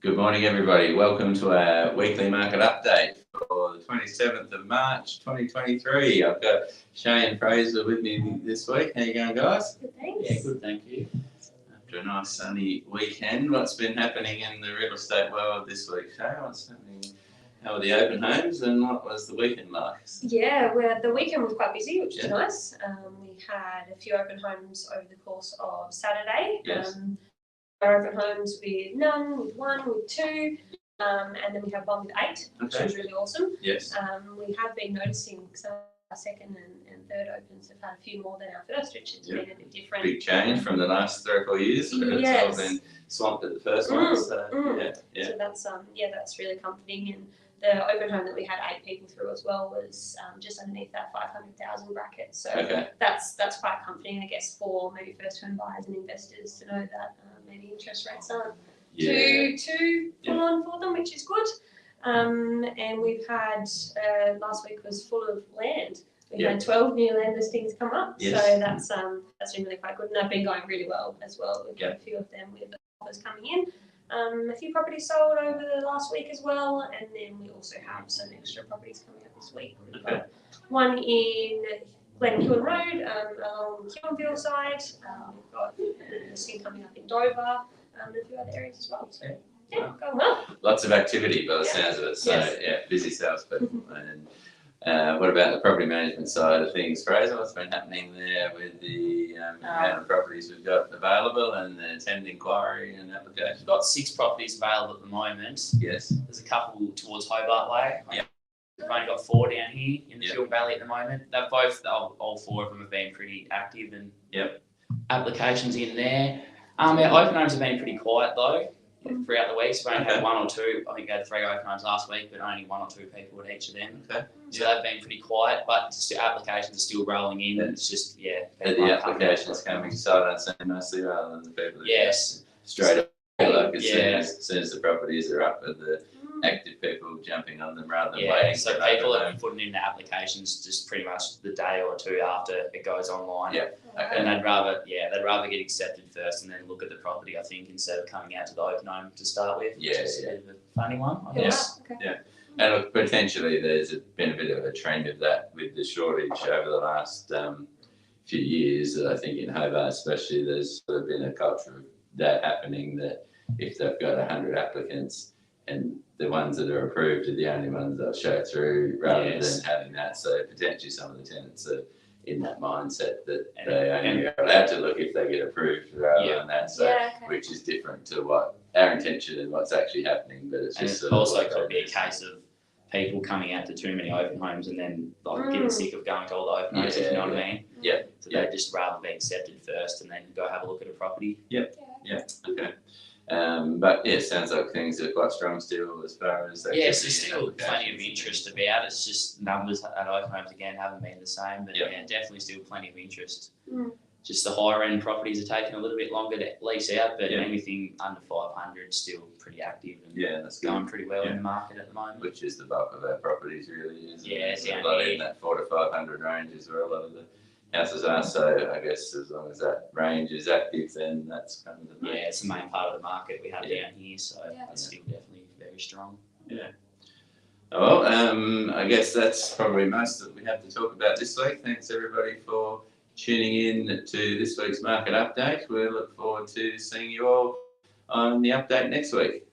Good morning, everybody. Welcome to our weekly market update for the 27th of March 2023. I've got Shay and Fraser with me this week. How you going, guys? Good, thanks. Yeah, good, thank you. After a nice sunny weekend, what's been happening in the real estate world this week, Shay? What's happening? How were the open homes and what was the weekend like? Yeah, the weekend was quite busy, which was nice. We had a few open homes over the course of Saturday. Yes. Our open homes with none, with one, with two, and then we have one with 8, which was really awesome. Yes. We have been noticing some of our second and third opens have had a few more than our first, which has been a bit different. Big change from the last 3 or 4 years. Yes. It's all been swamped at the first one. So, So that's really comforting. And the open home that we had 8 people through as well was just underneath that 500,000 bracket. So that's quite comforting, I guess, for maybe first home buyers and investors to know that maybe interest rates aren't too full on for them, which is good. And we've had last week was full of land. We had 12 new land listings come up, so that's been really quite good, and they've been going really well as well. We've got a few of them with offers coming in. A few properties sold over the last week as well, and then we also have some extra properties coming up this week. We've got one in Glen Kewan Road along Kewanville side. We've got a listing coming up in Dover, and a few other areas as well. So going well. Lots of activity by the sounds of it. So busy salespeople. And what about the property management side of things, Fraser? What's been happening there with the amount of properties we've got available and the tenant inquiry and application? We've got 6 properties available at the moment. Yes. There's a couple towards Hobart Way. Yeah. We've only got 4 down here in the Hill Valley at the moment. They've both, all 4 of them have been pretty active and applications in there. Our open homes have been pretty quiet though. Throughout the week, so we only had 1 or 2. I think we had 3 open homes last week, but only 1 or 2 people at each of them. Okay. So they've been pretty quiet, but applications are still rolling in. It's just The applications coming sight unseen mostly rather than the people that straight up. Like as soon as the properties are up, and the active people jumping on them rather than waiting. So people are putting in the applications just pretty much the day or 2 after it goes online. Yeah. Okay. And they'd rather get accepted first and then look at the property, I think, instead of coming out to the open home to start with. Which is a bit of a funny one, I guess. And look, potentially there's been a bit of a trend of that with the shortage over the last few years. I think in Hobart especially, there's sort of been a culture of that happening, that if they've got 100 applicants and the ones that are approved are the only ones they'll show through rather than having that. So potentially some of the tenants are in that mindset that they only are allowed to look if they get approved rather than that. So which is different to what our intention and what's actually happening. But it's just it also could be a case of people coming out to too many open homes and then getting sick of going to all the open homes, if you know what I mean. So they'd just rather be accepted first and then go have a look at a property. Okay. But sounds like things are quite strong still as far as there's still plenty of interest about. It's just numbers at open homes again haven't been the same, but definitely still plenty of interest. Just the higher end properties are taking a little bit longer to lease out, but anything under 500 is still pretty active and that's going pretty well in the market at the moment. Which is the bulk of our properties really is. It's a lot in that 400 to 500 range is where a lot of the houses are. So I guess as long as that range is active, then that's kind of the main. It's the main part of the market we have down here, so that's still definitely very strong. Well, I guess that's probably most that we have to talk about this week. Thanks everybody for tuning in to this week's market update. We look forward to seeing you all on the update next week.